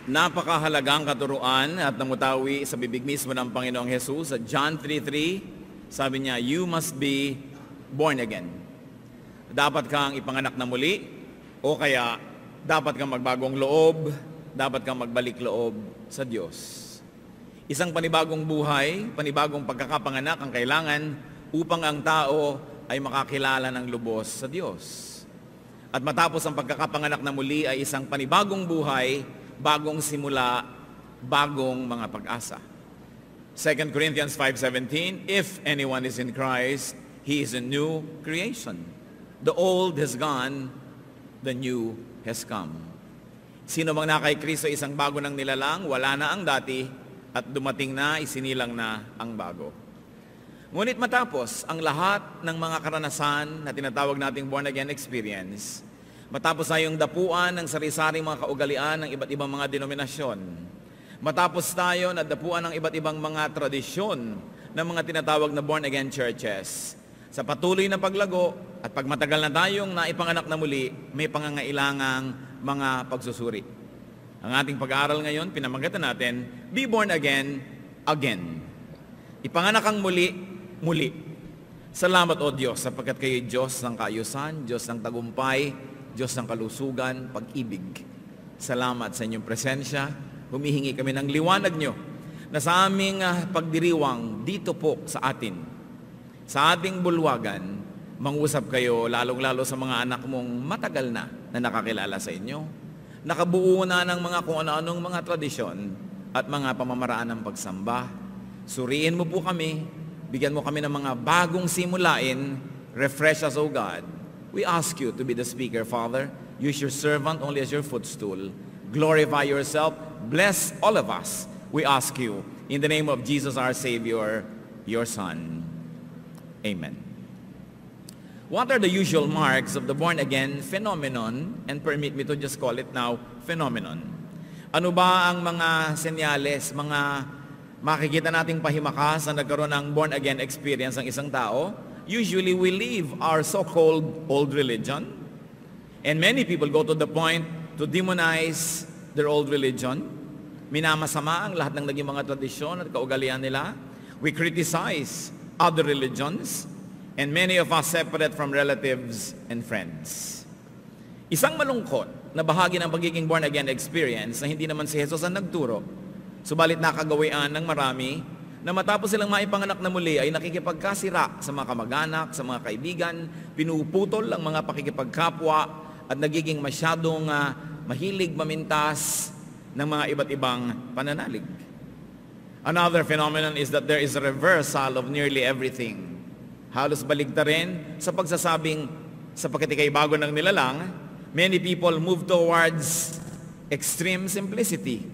Napakahalagang katuruan at namutawi sa bibig mismo ng Panginoong Jesus. Sa John 3:3, sabi niya, you must be born again. Dapat kang ipanganak na muli, o kaya dapat kang magbagong loob, dapat kang magbalik loob sa Diyos. Isang panibagong buhay, panibagong pagkakapanganak ang kailangan upang ang tao ay makakilala ng lubos sa Diyos. At matapos ang pagkakapanganak na muli ay isang panibagong buhay, bagong simula, bagong mga pag-asa. 2 Corinthians 5:17, if anyone is in Christ, he is a new creation. The old has gone, the new has come. Sino mang na kay Kristo isang bago ng nilalang, wala na ang dati, at dumating na, isinilang na ang bago. Ngunit matapos ang lahat ng mga karanasan na tinatawag nating born-again experience, matapos na yung dapuan ng sari-saring mga kaugalian ng iba't ibang mga denominasyon, matapos tayo na dapuan ng iba't ibang mga tradisyon ng mga tinatawag na born-again churches, sa patuloy na paglago at pag matagal na tayong naipanganak na muli, may pangangailangang mga pagsusuri. Ang ating pag-aaral ngayon, pinamagatan natin, be born again, again. Ipanganak ang muli, muli. Salamat o Diyos, sapagkat kayo Diyos ng kaayusan, Diyos ng tagumpay, Diyos ng kalusugan, pag-ibig. Salamat sa inyong presensya. Humihingi kami ng liwanag nyo na sa aming pagdiriwang dito po sa atin, sa ating bulwagan, mangusap kayo lalong-lalo sa mga anak mong matagal na nakakilala sa inyo. Nakabuo na ng mga kung ano-anong mga tradisyon at mga pamamaraan ng pagsamba. Suriin mo po kami, bigyan mo kami ng mga bagong simulain, refresh us, O God. We ask you to be the speaker, Father. Use your servant only as your footstool. Glorify yourself. Bless all of us. We ask you, in the name of Jesus our Savior, your Son. Amen. What are the usual marks of the born-again phenomenon? And permit me to just call it now, phenomenon. Ano ba ang mga senyales, mga makikita nating pahimakas na nagkaroon ng born-again experience ng isang tao? Usually we leave our so-called old religion, and many people go to the point to demonize their old religion. Minamasama ang lahat ng naging mga tradisyon at kaugalian nila. We criticize other religions, and many of us separate from relatives and friends. Isang malungkot na bahagi ng pagiging born-again experience na hindi naman si Jesus ang nagturo, subalit nakagawian ng marami, na matapos silang maipanganak na muli ay nakikipagkasira sa mga kamag-anak, sa mga kaibigan, pinuputol ang mga pakikipagkapwa at nagiging masyadong mahilig mamintas ng mga iba't ibang pananalig. Another phenomenon is that there is a reversal of nearly everything. Halos baligtad rin sa pagsasabing sapagkat ikay bago ng nilalang, many people move towards extreme simplicity,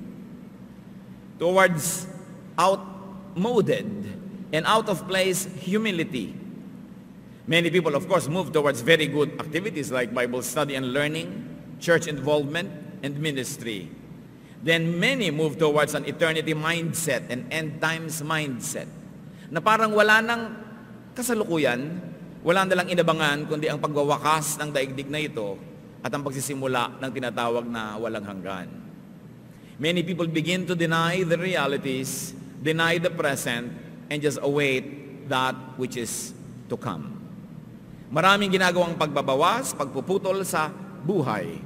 towards outmoded and out-of-place humility. Many people, of course, move towards very good activities like Bible study and learning, church involvement, and ministry. Then many move towards an eternity mindset and end times mindset na parang wala nang kasalukuyan, wala nalang inabangan kundi ang pagwawakas ng daigdig na ito at ang pagsisimula ng tinatawag na walang hanggan. Many people begin to deny the realities, deny the present, and just await that which is to come. Maraming ginagawang pagbabawas, pagpuputol sa buhay,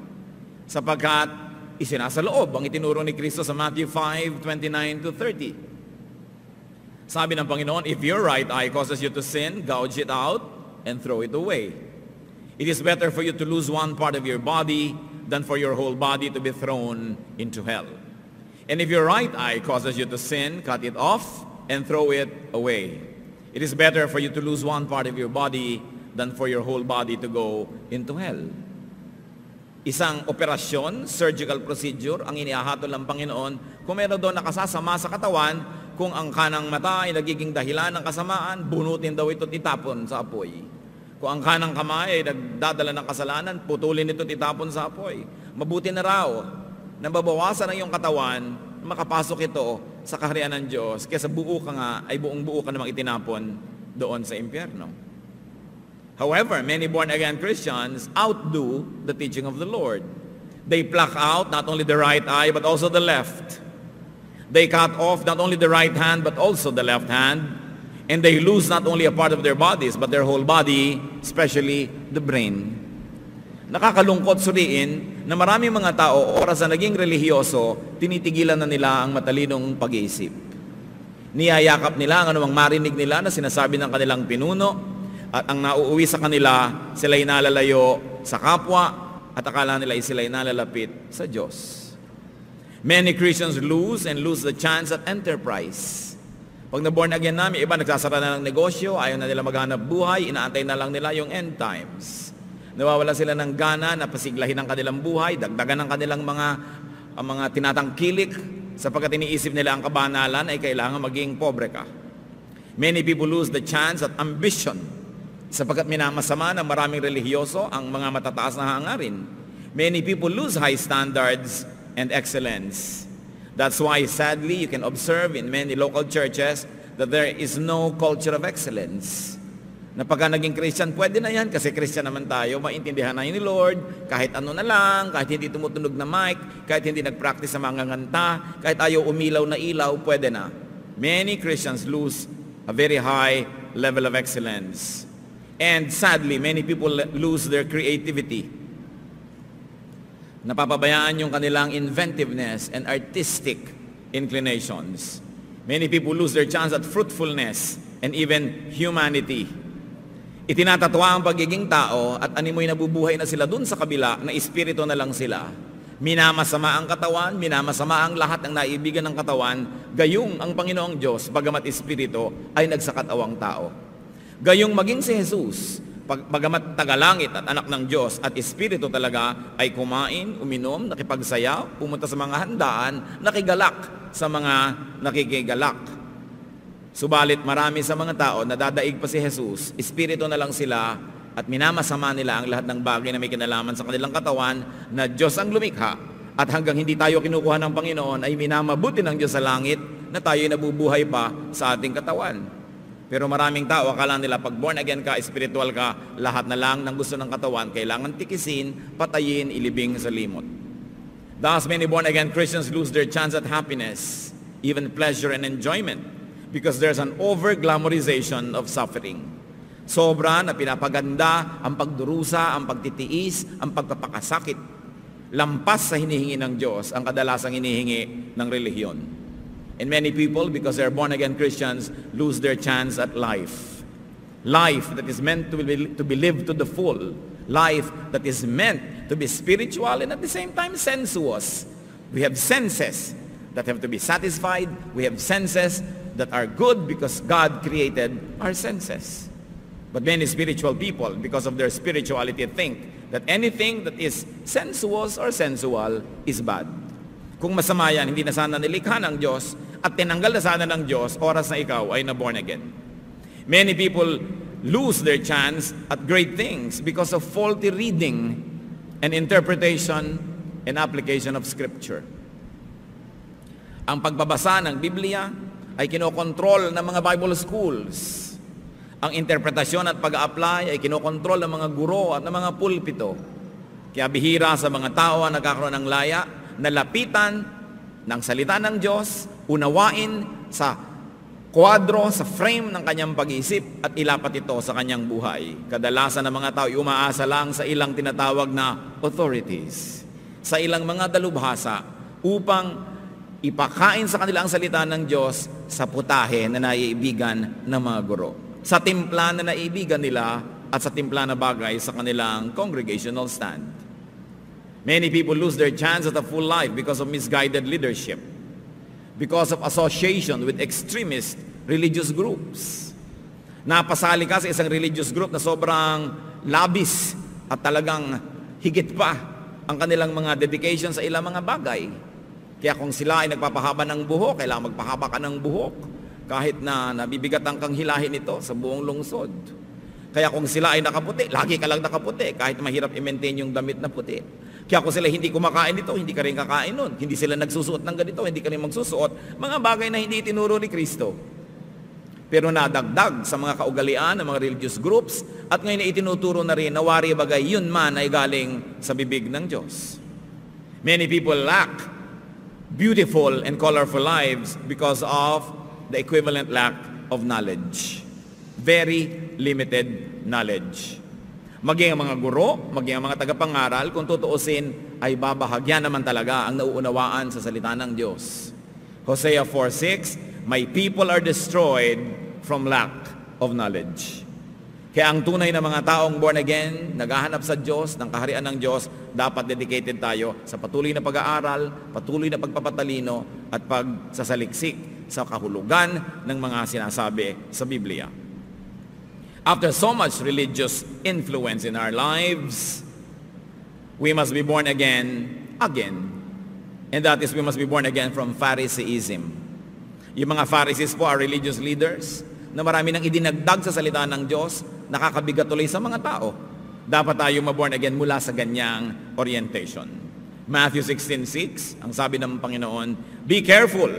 sapagkat isinasaloob ang itinuro ni Kristo sa Matthew 5:29-30. Sabi ng Panginoon, if your right eye causes you to sin, gouge it out and throw it away. It is better for you to lose one part of your body than for your whole body to be thrown into hell. And if your right eye causes you to sin, cut it off and throw it away. It is better for you to lose one part of your body than for your whole body to go into hell. Isang operasyon, surgical procedure, ang inihahatol ng Panginoon. Kung meron doon nakasasama sa katawan, kung ang kanang mata ay nagiging dahilan ng kasamaan, bunutin daw ito at itapon sa apoy. Kung ang kanang kamay ay nagdadala ng kasalanan, putulin ito at itapon sa apoy. Mabuti na raw na mabawasan ang iyong katawan, makapasok ito sa kaharian ng Diyos, kaysa buo ka nga, ay buong buo ka namang itinapon doon sa impyerno. However, many born-again Christians outdo the teaching of the Lord. They pluck out not only the right eye, but also the left. They cut off not only the right hand, but also the left hand. And they lose not only a part of their bodies, but their whole body, especially the brain. Nakakalungkot suriin na maraming mga tao, oras na naging relihiyoso, tinitigilan na nila ang matalinong pag-iisip. Niyayakap nila ang anumang marinig nila na sinasabi ng kanilang pinuno, at ang nauuwi sa kanila, sila'y nalalayo sa kapwa, at akala nila sila'y nalalapit sa Diyos. Many Christians lose the chance at enterprise. Pag na-born again namin, iba nagsasara na ng negosyo, ayaw na nila maghanap buhay, inaantay na lang nila yung end times. Nawawala sila ng gana na pasiglahin ang kanilang buhay, dagdagan ang kanilang mga tinatangkilik, sapagkat iniisip nila ang kabanalan ay kailangan maging pobre ka. Many people lose the chance at ambition, sapagkat minamasama ng maraming relihiyoso ang mga matataas na hangarin. Many people lose high standards and excellence. That's why, sadly, you can observe in many local churches that there is no culture of excellence. Na pagka naging Christian, pwede na yan kasi Christian naman tayo, maintindihan na yun ni Lord, kahit ano na lang, kahit hindi tumutunog na mic, kahit hindi nag-practice sa mga nganta, kahit ayaw umilaw na ilaw, pwede na. Many Christians lose a very high level of excellence. And sadly, many people lose their creativity. Napapabayaan yung kanilang inventiveness and artistic inclinations. Many people lose their chance at fruitfulness and even humanity. Itinatatwa ang pagiging tao at animoy nabubuhay na sila dun sa kabila na espiritu na lang sila. Minamasama ang katawan, minamasama ang lahat ng naibigan ng katawan, gayong ang Panginoong Diyos, bagamat espiritu, ay nagsakatawang tao. Gayong maging si Jesus, bagamat tagalangit at anak ng Diyos at espiritu talaga, ay kumain, uminom, nakipagsayaw, pumunta sa mga handaan, nakigalak sa mga nakikigalak. Subalit marami sa mga tao na dadaig pa si Jesus, espiritu na lang sila at minamasama nila ang lahat ng bagay na may kinalaman sa kanilang katawan na Diyos ang lumikha at hanggang hindi tayo kinukuha ng Panginoon ay minamabuti ng Diyos sa langit na tayo nabubuhay pa sa ating katawan. Pero maraming tao, akala nila pag born again ka, spiritual ka, lahat na lang ng gusto ng katawan, kailangan tikisin, patayin, ilibing sa limot. Thus, many born again Christians lose their chance at happiness, even pleasure and enjoyment, because there's an over-glamorization of suffering. Sobra na pinapaganda ang pagdurusa, ang pagtitiis, ang pagpapakasakit. Lampas sa hinihingi ng Diyos ang kadalasang hinihingi ng relihiyon. And many people, because they're born-again Christians, lose their chance at life. Life that is meant to be lived to the full. Life that is meant to be spiritual and at the same time sensuous. We have senses that have to be satisfied. We have senses that are good because God created our senses. But many spiritual people, because of their spirituality, think that anything that is sensuous or sensual is bad. Kung masama yan, hindi na sana nilikha ng Diyos at tinanggal na sana ng Diyos, oras na ikaw ay na-born again. Many people lose their chance at great things because of faulty reading and interpretation and application of Scripture. Ang pagbabasa ng Biblia ay kinokontrol ng mga Bible schools. Ang interpretasyon at pag-apply ay kinokontrol ng mga guro at ng mga pulpito. Kaya bihira sa mga tao ang nagkakaroon ng laya, nalapitan ng salita ng Diyos, unawain sa kwadro, sa frame ng kanyang pag-iisip at ilapat ito sa kanyang buhay. Kadalasan ng mga tao umaasa lang sa ilang tinatawag na authorities, sa ilang mga dalubhasa upang ipakain sa kanila ang salita ng Diyos sa putahe na naiibigan ng mga guro, sa timpla na naiibigan nila at sa timpla na bagay sa kanilang congregational stand. Many people lose their chance at a full life because of misguided leadership, because of association with extremist religious groups. Napasali ka sa isang religious group na sobrang labis at talagang higit pa ang kanilang mga dedication sa ilang mga bagay. Kaya kung sila ay nagpapahaba ng buhok, kailangan magpahaba ka ng buhok kahit na nabibigatan kang hilahin ito sa buong lungsod. Kaya kung sila ay nakaputi, lagi ka lang nakaputi kahit mahirap i-maintain yung damit na puti. Kaya kung sila hindi kumakain nito, hindi ka rin kakain nun. Hindi sila nagsusuot ng ganito, hindi ka rin magsusuot. Mga bagay na hindi itinuro ni Kristo. Pero nadagdag sa mga kaugalian ng mga religious groups at ngayon itinuturo na rin na wari bagay yun man ay galing sa bibig ng Diyos. Many people lack beautiful and colorful lives because of the equivalent lack of knowledge. Very limited knowledge. Maging ang mga guro, maging ang mga tagapangaral, kung tutuusin, ay babahagyan naman talaga ang nauunawaan sa salita ng Diyos. Hosea 4:6, my people are destroyed from lack of knowledge. Kaya ang tunay na mga taong born again, naghahanap sa Diyos, ng kaharian ng Diyos, dapat dedicated tayo sa patuloy na pag-aaral, patuloy na pagpapatalino, at pagsasaliksik sa kahulugan ng mga sinasabi sa Biblia. After so much religious influence in our lives, we must be born again. And that is, we must be born again from Phariseeism. Yung mga Pharisees po are religious leaders na marami nang idinagdag sa salita ng Diyos, nakakabigat tuloy sa mga tao. Dapat tayo ma-born again mula sa ganyang orientation. Matthew 16:6, ang sabi ng Panginoon, be careful,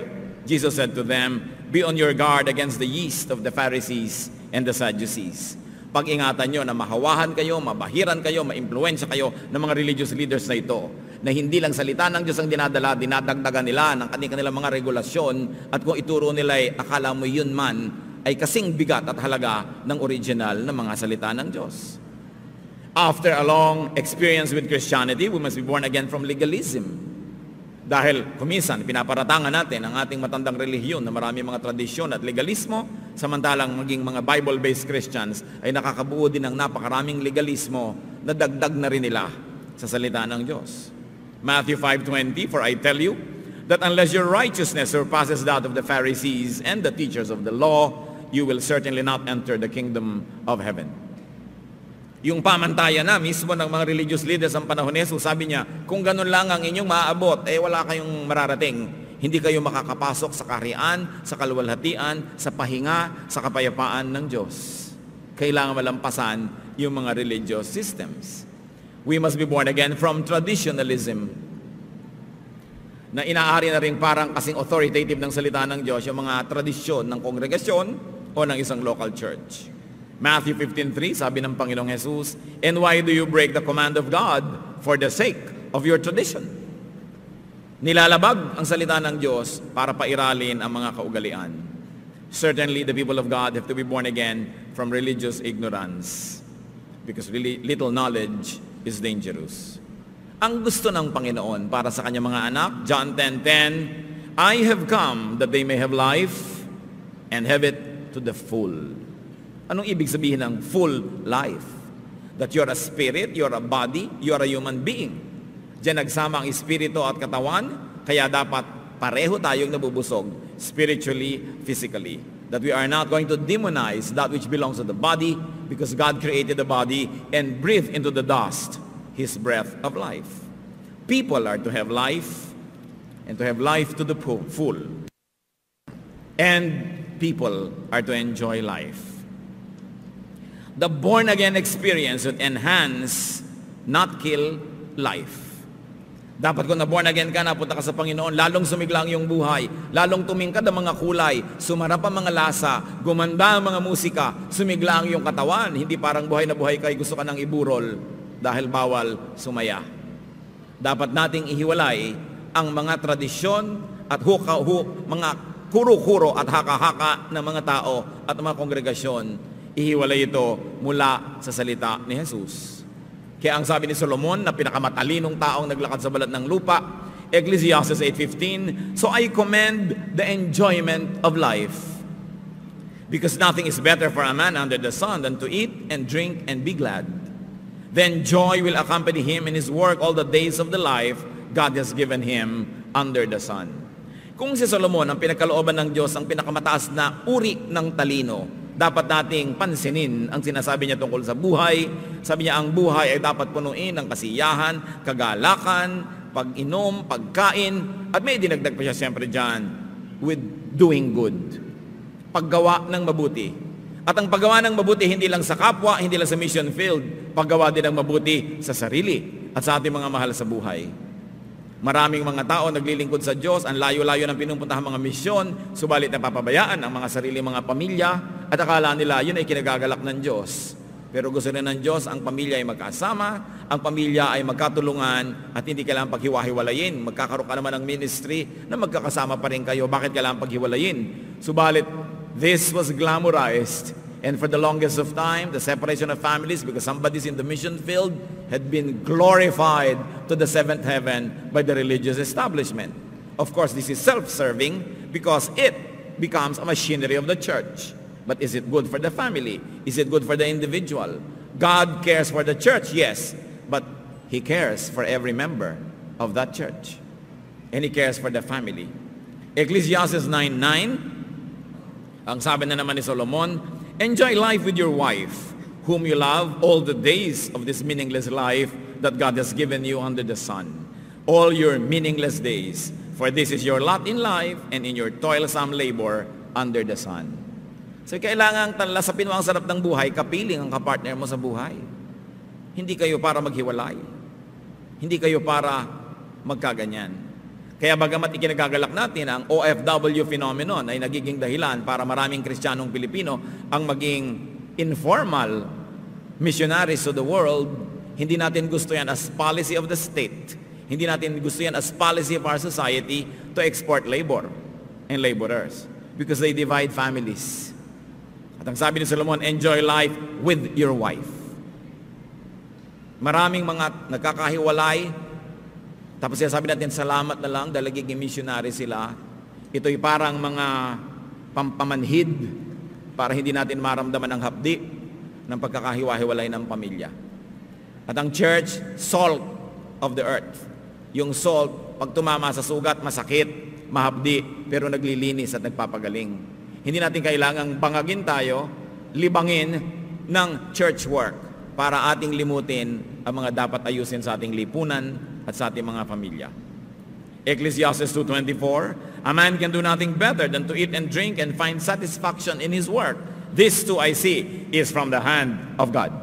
Jesus said to them, be on your guard against the yeast of the Pharisees and the Sadducees. Pag-ingatan nyo na mahawahan kayo, mabahiran kayo, maimpluwensya kayo ng mga religious leaders na ito, na hindi lang salita ng Diyos ang dinadala, dinadagdagan nila ng kanilang mga regulasyon, at kung ituro nila ay akala mo yun man, ay kasing bigat at halaga ng original na mga salita ng Diyos. After a long experience with Christianity, we must be born again from legalism. Dahil kuminsan, pinaparatangan natin ang ating matandang relihiyon na marami mga tradisyon at legalismo, samantalang maging mga Bible-based Christians ay nakakabuo din ng napakaraming legalismo na dagdag na rin nila sa salita ng Diyos. Matthew 5:20, for I tell you that unless your righteousness surpasses that of the Pharisees and the teachers of the law, you will certainly not enter the kingdom of heaven. Yung pamantayan na mismo ng mga religious leaders ang panahon ni Jesus, sabi niya, kung ganun lang ang inyong maaabot, wala kayong mararating. Hindi kayo makakapasok sa kaharian, sa kaluwalhatian, sa pahinga, sa kapayapaan ng Diyos. Kailangan malampasan yung mga religious systems. We must be born again from traditionalism, na inaari na rin parang kasing authoritative ng salita ng Diyos, yung mga tradisyon ng kongregasyon o ng isang local church. Matthew 15:3, sabi ng Panginoong Jesus, and why do you break the command of God for the sake of your tradition? Nilalabag ang salita ng Diyos para pairalin ang mga kaugalian. Certainly, the people of God have to be born again from religious ignorance, because really little knowledge is dangerous. Ang gusto ng Panginoon para sa kanyang mga anak, John 10:10, I have come that they may have life and have it to the full. Anong ibig sabihin ng full life? That you're a spirit, you're a body, you're a human being. Diyan nagsama ang espiritu at katawan, kaya dapat pareho tayong nabubusog, spiritually, physically. That we are not going to demonize that which belongs to the body, because God created the body and breathed into the dust His breath of life. People are to have life, and to have life to the full. And people are to enjoy life. The born-again experience would enhance, not kill, life. Dapat kung na-born again ka, napunta ka sa Panginoon, lalong sumigla ang iyong buhay, lalong tumingkad ang mga kulay, sumarap ang mga lasa, gumanda ang mga musika, sumigla ang iyong katawan, hindi parang buhay na buhay kay gusto ka nang iburol dahil bawal sumaya. Dapat nating ihiwalay ang mga tradisyon at mga kuro-kuro at haka-haka ng mga tao at mga kongregasyon. Ihiwalay ito mula sa salita ni Jesus. Kaya ang sabi ni Solomon na pinakamatalinong taong naglakad sa balat ng lupa, Ecclesiastes 8:15, so I commend the enjoyment of life, because nothing is better for a man under the sun than to eat and drink and be glad. Then joy will accompany him in his work all the days of the life God has given him under the sun. Kung si Solomon ang pinagkalooban ng Diyos, ang pinakamataas na uri ng talino, dapat nating pansinin ang sinasabi niya tungkol sa buhay. Sabi niya, ang buhay ay dapat punuin ng kasiyahan, kagalakan, pag-inom, pagkain, at may dinagdag pa siya siyempre dyan, with doing good. Paggawa ng mabuti. At ang paggawa ng mabuti, hindi lang sa kapwa, hindi lang sa mission field, paggawa din ng mabuti sa sarili at sa ating mga mahal sa buhay. Maraming mga tao naglilingkod sa Diyos, ang layo-layo ng pinupuntahang mga misyon, subalit napapabayaan ang mga sarili mga pamilya, at akala nila yun ay kinagagalak ng Diyos. Pero gusto rin ng Diyos, ang pamilya ay magkasama, ang pamilya ay magkatulungan, at hindi kailangan paghiwa-hiwalayin. Magkakaroon ka naman ng ministry na magkakasama pa rin kayo. Bakit kailangan paghiwalayin? Subalit, this was glamorized. And for the longest of time, the separation of families, because somebody's in the mission field, had been glorified to the seventh heaven by the religious establishment. Of course, this is self-serving because it becomes a machinery of the church. But is it good for the family? Is it good for the individual? God cares for the church, yes. But He cares for every member of that church. And He cares for the family. Ecclesiastes 9:9, ang sabi na naman ni Solomon, enjoy life with your wife, whom you love all the days of this meaningless life that God has given you under the sun. All your meaningless days, for this is your lot in life and in your toilsome labor under the sun. So kailangan lasapin mo ang sarap ng buhay, kapiling ang kapartner mo sa buhay. Hindi kayo para maghiwalay. Hindi kayo para magkaganyan. Kaya bagamat ikinagagalak natin ang OFW phenomenon ay nagiging dahilan para maraming Kristiyanong Pilipino ang maging informal missionaries to the world, hindi natin gusto yan as policy of the state. Hindi natin gusto yan as policy of our society to export labor and laborers because they divide families. At ang sabi ni Solomon, enjoy life with your wife. Maraming mga nagkakahiwalay, tapos sabi natin, salamat na lang dahil nagiging missionary sila. Ito'y parang mga pampamanhid para hindi natin maramdaman ang hapdi ng pagkakahiwa-hiwalay ng pamilya. At ang church, salt of the earth. Yung salt, pag tumama sa sugat, masakit, mahapdi, pero naglilinis at nagpapagaling. Hindi natin kailangang bangagin tayo, libangin ng church work para ating limutin ang mga dapat ayusin sa ating lipunan at sa ating mga pamilya. Ecclesiastes 2:24, a man can do nothing better than to eat and drink and find satisfaction in his work. This too I see is from the hand of God.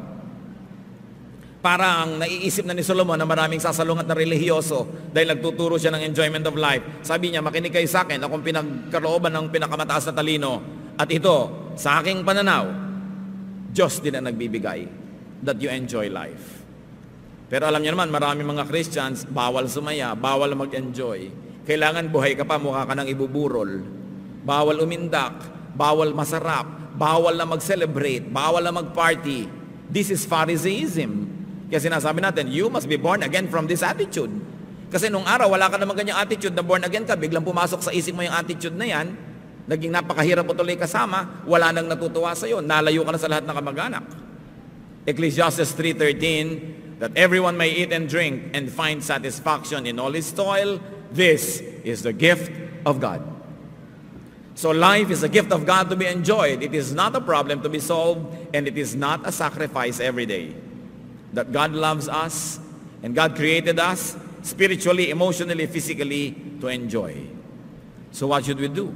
Parang naiisip na ni Solomon na maraming sasalungat na relihiyoso dahil nagtuturo siya ng enjoyment of life. Sabi niya, makinig kayo sa akin, akong pinagkalooban ng pinakamataas na talino. At ito, sa aking pananaw, Diyos din ang nagbibigay that you enjoy life. Pero alam niyo naman, maraming mga Christians, bawal sumaya, bawal mag-enjoy. Kailangan buhay ka pa, mukha ka nang ibuburol. Bawal umindak, bawal masarap, bawal na mag-celebrate, bawal na mag-party. This is Pharisaism. Kaya sinasabi natin, you must be born again from this attitude. Kasi nung araw, wala ka naman ganyang attitude na born again ka, biglang pumasok sa isip mo yung attitude na yan, naging napakahirap mo tuloy kasama, wala nang natutuwa sa'yo, nalayo ka na sa lahat ng kamag-anak. Ecclesiastes 3:13, that everyone may eat and drink and find satisfaction in all his toil, this is the gift of God. So life is a gift of God to be enjoyed. It is not a problem to be solved, and it is not a sacrifice every day. That God loves us, and God created us spiritually, emotionally, physically to enjoy. So what should we do?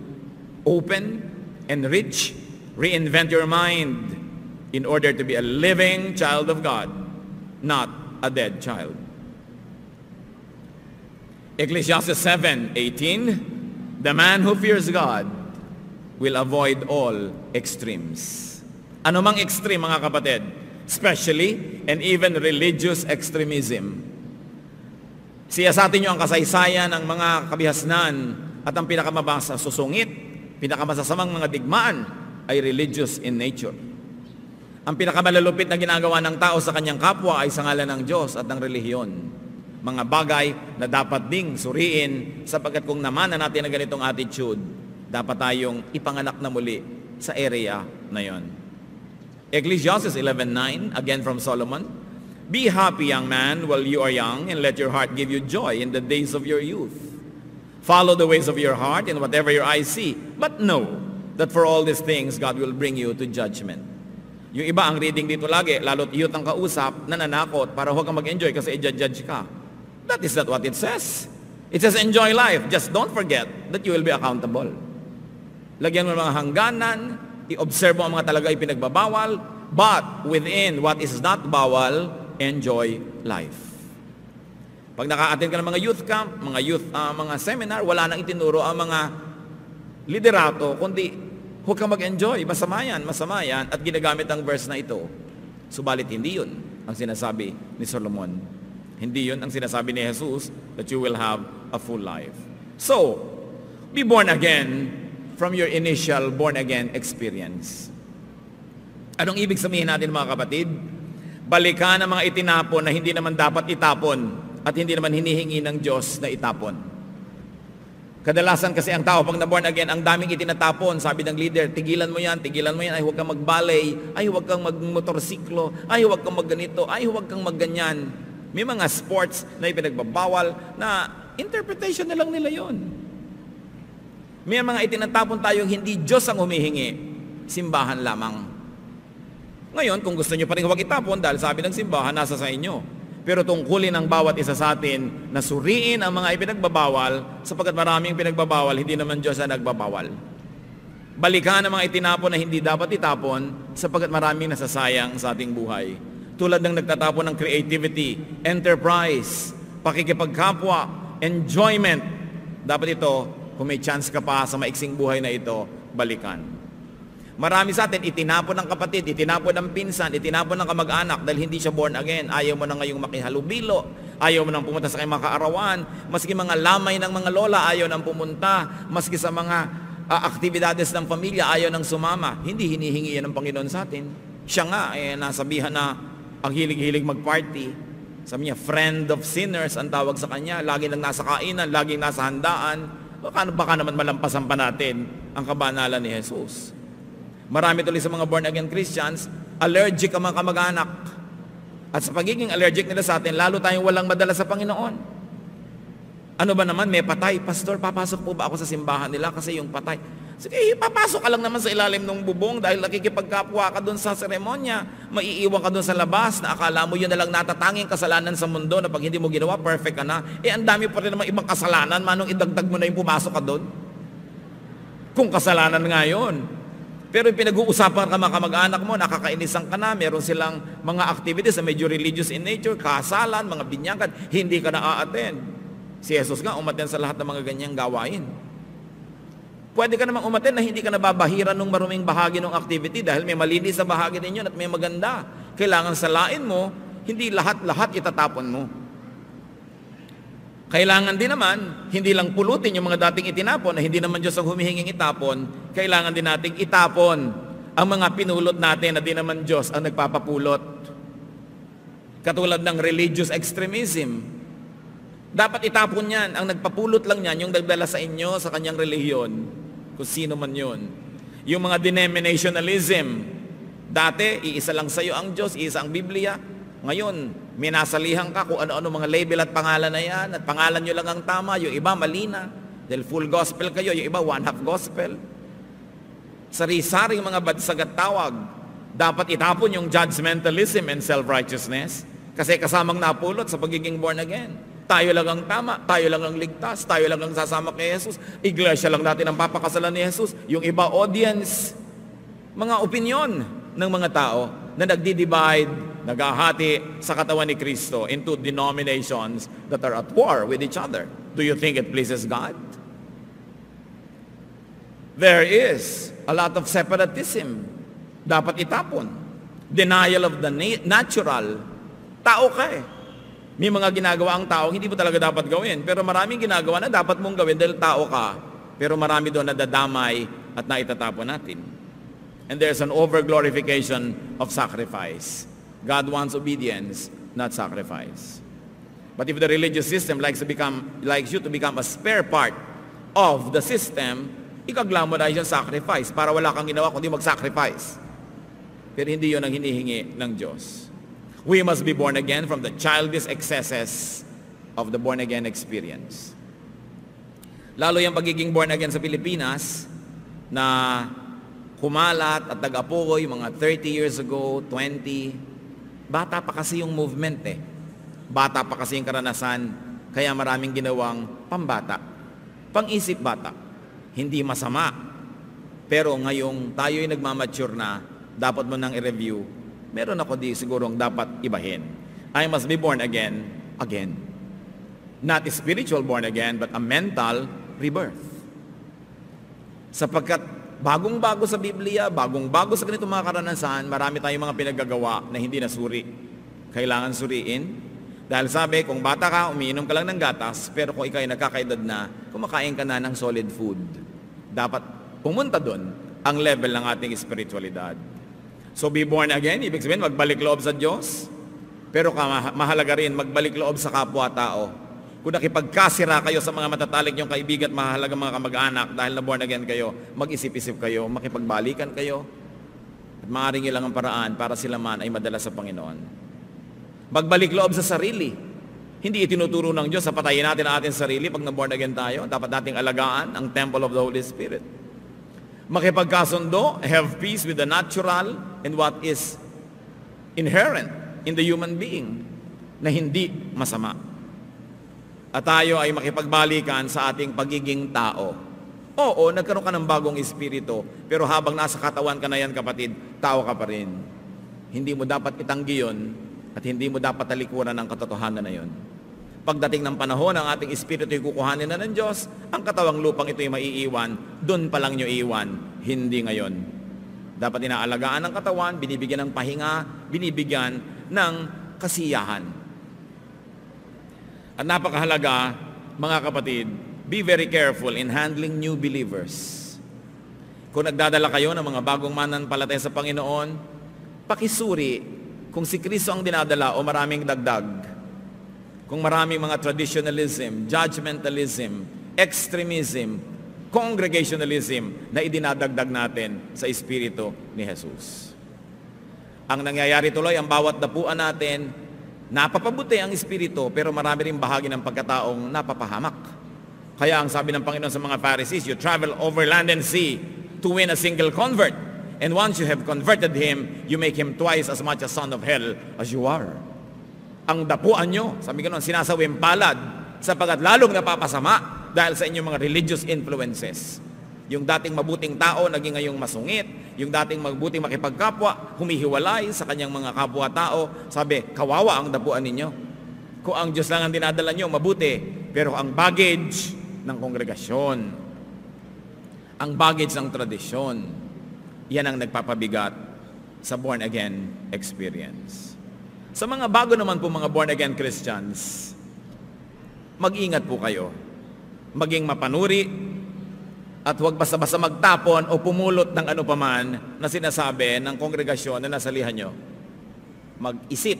Open, enrich, reinvent your mind in order to be a living child of God, not a dead child. Ecclesiastes 7:18, the man who fears God will avoid all extremes. Ano mang extreme, mga kapatid? Especially and even religious extremism. Siyasatin nyo ang kasaysayan ng mga kabihasnan at ang pinakamabasa susungit, pinakamasasamang mga digmaan ay religious in nature. Ang pinakamalalupit na ginagawa ng tao sa kanyang kapwa ay sa ngalan ng Diyos at ng relihiyon. Mga bagay na dapat ding suriin sapagkat kung namana natin ang ganitong attitude, dapat tayong ipanganak na muli sa area na yon. Ecclesiastes 11:9, again from Solomon, be happy, young man, while you are young, and let your heart give you joy in the days of your youth. Follow the ways of your heart in whatever your eyes see, but know that for all these things, God will bring you to judgment. Yung iba, ang reading dito lagi, lalo't youth ang kausap, nananakot para huwag kang mag-enjoy kasi i-judge ka. That is not what it says. It says, enjoy life. Just don't forget that you will be accountable. Lagyan mo ng mga hangganan, i-observe mo ang mga talaga ipinagbabawal, but within what is not bawal, enjoy life. Pag naka-attend ka ng mga youth camp, mga seminar, wala nang itinuro ang mga liderato, kundi huwag kang mag-enjoy, masama yan, at ginagamit ang verse na ito Subalit hindi yun ang sinasabi ni Solomon. Hindi yun ang sinasabi ni Jesus, that you will have a full life. So, be born again from your initial born-again experience. Anong ibig sabihin natin mga kapatid? Balikan ang mga itinapon na hindi naman dapat itapon at hindi naman hinihingi ng Diyos na itapon. Kadalasan kasi ang tao pag na-born again, ang daming itinatapon. Sabi ng leader, tigilan mo yan, ay huwag kang mag-ballet, ay huwag kang mag-motorsiklo, ay huwag kang mag-ganito, ay huwag kang mag-ganyan. May mga sports na ipinagbabawal na interpretation na lang nila yon. May mga itinatapon tayong hindi Diyos ang humihingi, simbahan lamang. Ngayon, kung gusto nyo pa rin huwag itapon, dahil sabi ng simbahan, nasa sa inyo. Pero tungkulin ng bawat isa sa atin na suriin ang mga ipinagbabawal, sapagkat maraming pinagbabawal, hindi naman Diyos ang nagbabawal. Balikan ang mga itinapon na hindi dapat itapon, sapagkat maraming nasasayang sa ating buhay. Tulad ng nagtatapon ng creativity, enterprise, pakikipagkapwa, enjoyment. Dapat ito, kung may chance ka pa sa maiksing buhay na ito, balikan. Marami sa atin, itinapon ng kapatid, itinapon ng pinsan, itinapon ng kamag-anak dahil hindi siya born again. Ayaw mo na ngayong makihalubilo, ayaw mo nang pumunta sa kanyang mga kaarawan, maski mga lamay ng mga lola, ayaw nang pumunta, maski sa mga aktibidades ng pamilya, ayaw nang sumama. Hindi hinihingi yan ng Panginoon sa atin. Siya nga, nasabihan na ang hilig-hilig mag-party. Sabi niya, friend of sinners ang tawag sa kanya. Lagi nang nasa kainan, laging nasa handaan. Baka naman malampasan pa natin ang kabanalan ni Jesus. Marami tuloy sa mga born-again Christians, allergic ang mga kamag-anak. At sa pagiging allergic nila sa atin, lalo tayong walang madala sa Panginoon. Ano ba naman, may patay. Pastor, papasok po ba ako sa simbahan nila kasi yung patay? Sige, papasok ka lang naman sa ilalim ng bubong dahil nakikipagkapwa ka doon sa seremonya. Maiiwan ka doon sa labas na akala mo yun na lang natatanging kasalanan sa mundo na pag hindi mo ginawa, perfect ka na. Ang dami pa rin naman ibang kasalanan, manong idagdag mo na yung pumasok ka doon. Kung kasalanan nga yun. Pero pinag-uusapan ka mga kamag-anak mo, nakakainisan ka na, meron silang mga activities na medyo religious in nature, kasalan, mga binyagan, hindi ka na-a-attend. Si Jesus nga, umattend sa lahat ng mga ganyang gawain. Pwede ka namang umattend na hindi ka nababahiran ng maruming bahagi ng activity dahil may malinis sa bahagi ninyo at may maganda. Kailangan salain mo, hindi lahat-lahat itatapon mo. Kailangan din naman, hindi lang pulutin yung mga dating itinapon na hindi naman Diyos ang humihinging itapon, kailangan din nating itapon ang mga pinulot natin na di naman Diyos ang nagpapapulot. Katulad ng religious extremism. Dapat itapon yan. Ang nagpapulot lang yan, yung nagdala sa inyo sa kanyang relihiyon, kung sino man yun. Yung mga denominationalism, dati, iisa lang sa iyo ang Diyos, iisa ang Biblia. Ngayon, minasalihan ka kung ano-ano mga label at pangalan na yan, at pangalan nyo lang ang tama, yung iba malina, dahil full gospel kayo, yung iba one-half gospel. Sari-saring mga badsag at tawag, dapat itapon yung judgmentalism and self-righteousness, kasi kasamang napulot sa pagiging born again. Tayo lang ang tama, tayo lang ang ligtas, tayo lang ang sasama kay Jesus, iglesia lang natin ang papakasalan ni Jesus, yung iba audience, mga opinion ng mga tao na nagdi-divide, naghahati sa katawan ni Kristo into denominations that are at war with each other. Do you think it pleases God? There is a lot of separatism. Dapat itapon. Denial of the natural. Tao ka eh. May mga ginagawa ang tao, hindi mo talaga dapat gawin. Pero maraming ginagawa na dapat mong gawin dahil tao ka. Pero marami doon na dadamay at naitatapon natin. And there's an over-glorification of sacrifice. God wants obedience, not sacrifice. But if the religious system likes you to become a spare part of the system, ikaglamorize yung sacrifice para wala kang ginawa kundi mag-sacrifice. Pero hindi yun ang hinihingi ng Diyos. We must be born again from the childish excesses of the born again experience. Lalo yung pagiging born again sa Pilipinas na kumalat at nag-apoy mga 30 years ago, 20. Bata pa kasi yung movement eh. Bata pa kasi yung karanasan, kaya maraming ginawang pambata. Pang-isip bata. Hindi masama. Pero ngayong tayo'y nagmamature na, dapat mo nang i-review. Meron ako sigurong dapat ibahin. I must be born again. Not a spiritual born again, but a mental rebirth. Sapagkat bagong-bago sa Biblia, bagong-bago sa ganitong mga karanasan, marami tayong mga pinaggagawa na hindi nasuri. Kailangan suriin. Dahil sabi, kung bata ka, umiinom ka lang ng gatas, pero kung ikaw ay nagkakaedad na, kumakain ka na ng solid food. Dapat pumunta doon ang level ng ating espiritualidad. So be born again, ibig sabihin magbalik loob sa Diyos, pero mahalaga rin magbalik loob sa kapwa-tao. Kung nakipagkasira kayo sa mga matatalik niyong kaibigan at mahalagang mga kamag-anak dahil na born again kayo, mag-isip-isip kayo, makipagbalikan kayo, at maaaring ilang ang paraan para sila man ay madala sa Panginoon. Magbalik loob sa sarili. Hindi itinuturo ng Diyos sa patayin natin ang ating sarili pag na-born again tayo. Dapat nating alagaan ang temple of the Holy Spirit. Makipagkasundo, have peace with the natural and what is inherent in the human being na hindi masama. At tayo ay makipagbalikan sa ating pagiging tao. Oo, nagkaroon ka ng bagong espiritu, pero habang nasa katawan ka na yan, kapatid, tao ka pa rin. Hindi mo dapat itanggi yun at hindi mo dapat talikuran ang katotohanan na yun. Pagdating ng panahon, ang ating espiritu ay kukuhanin na ng Diyos, ang katawang lupang ito ay maiiwan, doon pa lang nyo iiwan, hindi ngayon. Dapat inaalagaan ng katawan, binibigyan ng pahinga, binibigyan ng kasiyahan. At napakahalaga, mga kapatid, be very careful in handling new believers. Kung nagdadala kayo ng mga bagong mananampalataya sa Panginoon, pakisuri kung si Kristo ang dinadala o maraming dagdag. Kung maraming mga traditionalism, judgmentalism, extremism, congregationalism na idinadagdag natin sa Espiritu ni Jesus. Ang nangyayari tuloy, ang bawat dapuan natin, napapabuti ang Espiritu, pero marami rin bahagi ng pagkataong napapahamak. Kaya ang sabi ng Panginoon sa mga Pharisees, you travel over land and sea to win a single convert. And once you have converted him, you make him twice as much a son of hell as you are. Ang dapuan nyo, sabi ko noon, sinasawim palad, sapagat lalong napapasama dahil sa inyong mga religious influences. Yung dating mabuting tao, naging ngayong masungit. Yung dating mabuting makipagkapwa, humihiwalay sa kanyang mga kapwa-tao. Sabi, kawawa ang dapuan ninyo. Kung ang Diyos lang ang dinadala nyo, mabuti. Pero ang baggage ng kongregasyon, ang baggage ng tradisyon, yan ang nagpapabigat sa born-again experience. Sa mga bago naman po mga born-again Christians, mag-ingat po kayo. Maging mapanuri at huwag basta-basta magtapon o pumulot ng ano paman na sinasabi ng kongregasyon na nasalihan nyo. Mag-isip.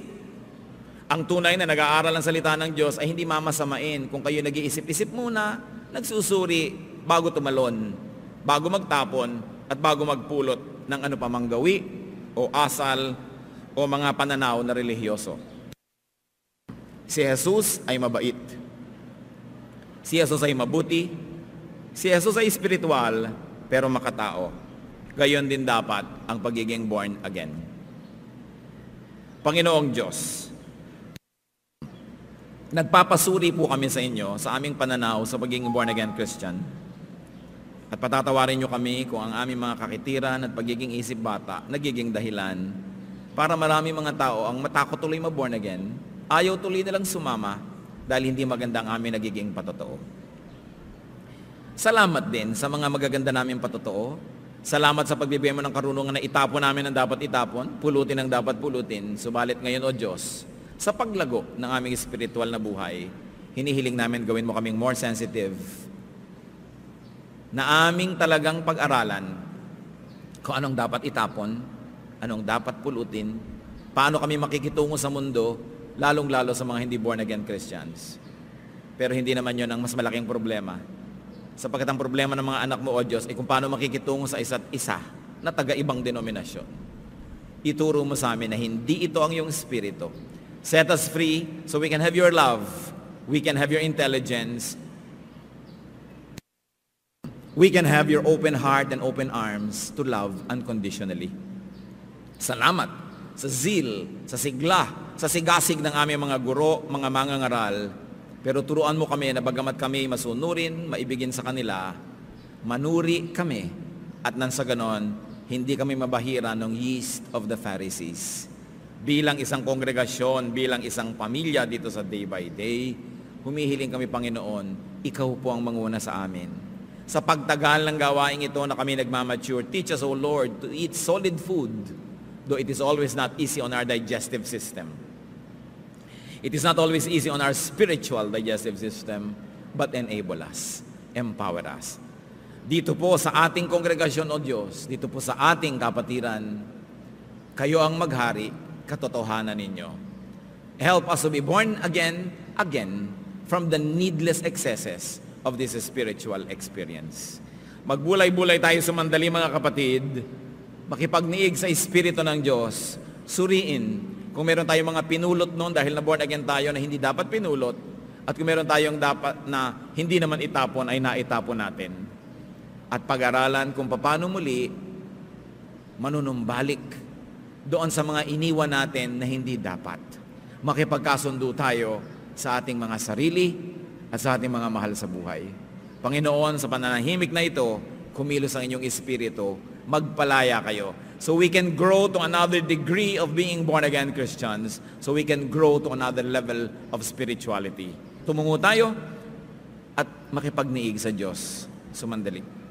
Ang tunay na nag-aaral ng salita ng Diyos ay hindi mamasamain kung kayo nag-iisip-isip muna, nagsusuri bago tumalon, bago magtapon, at bago magpulot ng ano pa mang gawi o asal o mga pananaw na relihiyoso. Si Jesus ay mabait. Si Jesus ay mabuti. Si Jesus ay espiritual pero makatao. Gayon din dapat ang pagiging born again. Panginoong Diyos, nagpapasuri po kami sa inyo sa aming pananaw sa pagiging born again Christian. At patatawarin nyo kami kung ang aming mga kakitiran at pagiging isip bata nagiging dahilan para marami mga tao ang matakot tuloy ma-born again, ayaw tuloy nilang sumama dahil hindi maganda ang aming nagiging patotoo. Salamat din sa mga magaganda namin patotoo. Salamat sa pagbibigay mo ng karunungan na itapon namin ang dapat itapon, pulutin ang dapat pulutin. Subalit ngayon, O Diyos, sa paglago ng aming spiritual na buhay, hinihiling namin gawin mo kaming more sensitive na aming talagang pag-aralan kung anong dapat itapon, anong dapat pulutin, paano kami makikitungo sa mundo, lalong-lalo sa mga hindi born-again Christians. Pero hindi naman yun ang mas malaking problema. Sapagkat ang problema ng mga anak mo, O Diyos, ay kung paano makikitungo sa isa't isa na taga-ibang denominasyon. Ituro mo sa amin na hindi ito ang iyong espiritu. Set us free so we can have your love, we can have your intelligence, we can have your open heart and open arms to love unconditionally. Salamat sa zeal, sa sigla, sa sigasig ng aming mga guro, mga mangangaral. Pero turuan mo kami na bagamat kami masunurin, maibigin sa kanila, manuri kami. At nang sa ganon, hindi kami mabahira ng yeast of the Pharisees. Bilang isang kongregasyon, bilang isang pamilya dito sa Day by Day, humihiling kami, Panginoon, ikaw po ang manguna sa amin. Sa pagtagal ng gawaing ito na kami nagmamature, teach us, O Lord, to eat solid food, though it is always not easy on our digestive system. It is not always easy on our spiritual digestive system, but enable us, empower us. Dito po sa ating kongregasyon, O Diyos, dito po sa ating kapatiran, kayo ang maghari, katotohanan ninyo. Help us to be born again, from the needless excesses of this spiritual experience. Magbulay-bulay tayo sa mandali, mga kapatid, makipagniig sa Espiritu ng Diyos, suriin kung meron tayong mga pinulot noon dahil na born again tayo na hindi dapat pinulot, at kung meron tayong dapat na hindi naman itapon ay naitapon natin. At pag-aralan kung paano muli manunumbalik doon sa mga iniwan natin na hindi dapat. Makipagkasundo tayo sa ating mga sarili at sa ating mga mahal sa buhay. Panginoon, sa pananahimik na ito, kumilos ang inyong Espiritu, magpalaya kayo. So we can grow to another degree of being born-again Christians, so we can grow to another level of spirituality. Tumungo tayo at makipagniig sa Diyos. Sumandali.